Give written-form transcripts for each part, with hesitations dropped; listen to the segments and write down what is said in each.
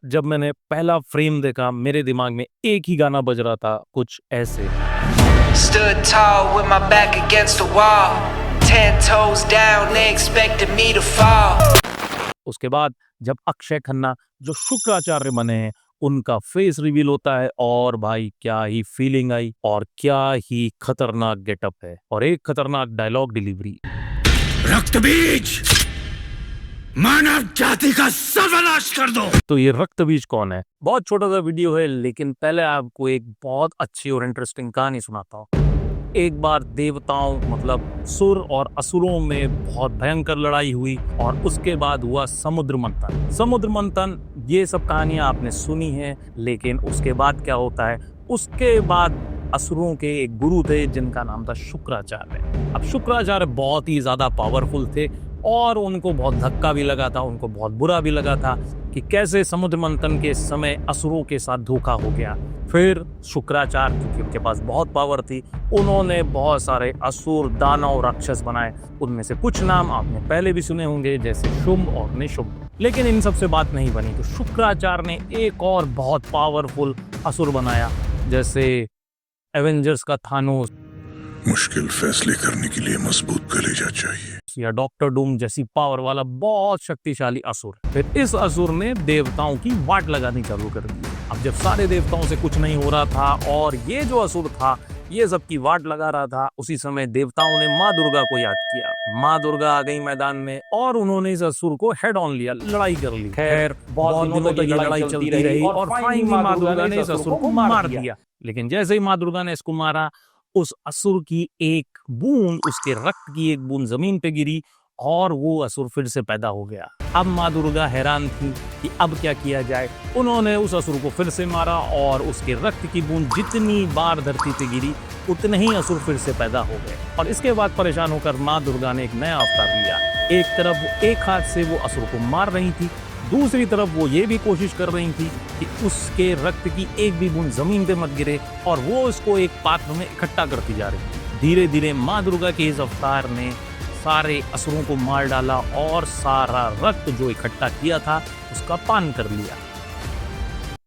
जब मैंने पहला फ्रेम देखा मेरे दिमाग में एक ही गाना बज रहा था, कुछ ऐसे। Stood tall with my back against the wall, 10 toes down, they expected me to fall. उसके बाद जब अक्षय खन्ना जो शुक्राचार्य बने हैं उनका फेस रिवील होता है और भाई क्या ही फीलिंग आई और क्या ही खतरनाक गेटअप है और एक खतरनाक डायलॉग डिलीवरी। रक्तबीज, मानव जाति का सर्वनाश कर दो। तो ये रक्तबीज कौन है? बहुत छोटा सा वीडियो है, लेकिन पहले आपको एक बहुत अच्छी और इंटरेस्टिंग कहानी सुनाता हूँ। एक बार देवताओं मतलब सुर और असुरों में बहुत भयंकर लड़ाई हुई और उसके बाद हुआ समुद्र मंथन। समुद्र मंथन ये सब कहानियां आपने सुनी है, लेकिन उसके बाद क्या होता है? उसके बाद असुरों के एक गुरु थे जिनका नाम था शुक्राचार्य। अब शुक्राचार्य बहुत ही ज्यादा पावरफुल थे और उनको बहुत धक्का भी लगा था, उनको बहुत बुरा भी लगा था कि कैसे समुद्र मंथन के समय असुरों के साथ धोखा हो गया। फिर शुक्राचार्य, क्योंकि उनके पास बहुत पावर थी, उन्होंने बहुत सारे असुर, दानव, राक्षस बनाए। उनमें से कुछ नाम आपने पहले भी सुने होंगे, जैसे शुंभ और निशुंभ। लेकिन इन सबसे बात नहीं बनी, तो शुक्राचार्य ने एक और बहुत पावरफुल असुर बनाया, जैसे एवेंजर्स का थानोस मुश्किल फैसले करने के लिए मजबूत कलेजा चाहिए, या डॉक्टर डूम जैसी पावर वाला बहुत शक्तिशाली असुर। फिर इस असुर ने देवताओं की वाट लगानी चालू कर दी। अब जब सारे देवताओं से कुछ नहीं हो रहा था और ये जो असुर था ये सबकी वाट लगा रहा था, उसी समय देवताओं ने माँ दुर्गा को याद किया। माँ दुर्गा आ गई मैदान में और उन्होंने इस असुर को हेड ऑन लिया, लड़ाई कर ली। खैर बहुत दिनों तक लड़ाई चलती रही और फाइनली माँ दुर्गा ने इस असुर को मार दिया। लेकिन जैसे ही माँ दुर्गा ने इसको मारा, उस असुर की एक बूंद, उसके रक्त की एक बूंद जमीन पे गिरी और वो असुर फिर से पैदा हो गया। अब माँ दुर्गा हैरान थी कि अब क्या किया जाए। उन्होंने उस असुर को फिर से मारा और उसके रक्त की बूंद जितनी बार धरती पे गिरी उतने ही असुर फिर से पैदा हो गए। और इसके बाद परेशान होकर माँ दुर्गा ने एक नया अवतार लिया। एक तरफ वो एक हाथ से वो असुर को मार रही थी, दूसरी तरफ वो ये भी कोशिश कर रही थी कि उसके रक्त की एक भी बूंद जमीन पे मत गिरे और वो इसको एक पात्र में इकट्ठा करती जा रही थी। धीरे धीरे माँ दुर्गा के इस अवतार ने सारे असुरों को मार डाला और सारा रक्त जो इकट्ठा किया था उसका पान कर लिया।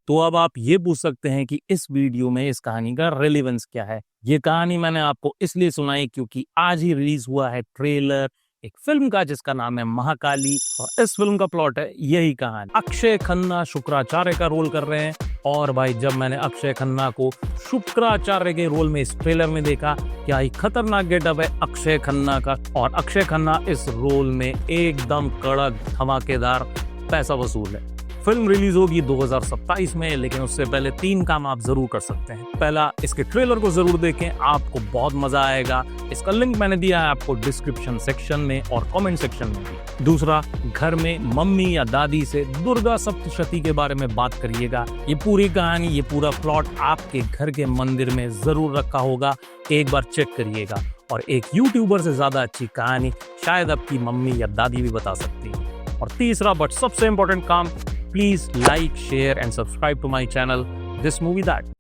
तो अब आप ये पूछ सकते हैं कि इस वीडियो में इस कहानी का रेलेवेंस क्या है। ये कहानी मैंने आपको इसलिए सुनाई क्योंकि आज ही रिलीज हुआ है ट्रेलर एक फिल्म का जिसका नाम है महाकाली, और इस फिल्म का प्लॉट है यही कहानी। अक्षय खन्ना शुक्राचार्य का रोल कर रहे हैं और भाई जब मैंने अक्षय खन्ना को शुक्राचार्य के रोल में इस ट्रेलर में देखा, क्या ही खतरनाक गेटअप है अक्षय खन्ना का। और अक्षय खन्ना इस रोल में एकदम कड़क धमाकेदार पैसा वसूल है। फिल्म रिलीज होगी 2027 में, लेकिन उससे पहले 3 काम आप जरूर कर सकते हैं। पहला, इसके ट्रेलर को जरूर देखें, आपको बहुत मजा आएगा। इसका लिंक मैंने दिया है आपको डिस्क्रिप्शन सेक्शन में और कमेंट सेक्शन में भी। दूसरा, घर में मम्मी या दादी से दुर्गा सप्तशती के बारे में बात करिएगा। ये पूरी कहानी, ये पूरा प्लॉट आपके घर के मंदिर में जरूर रखा होगा, एक बार चेक करिएगा। और एक यूट्यूबर से ज्यादा अच्छी कहानी शायद आपकी मम्मी या दादी भी बता सकती है। और तीसरा बट सबसे इंपॉर्टेंट काम, please like, share and subscribe to my channel This Movie That.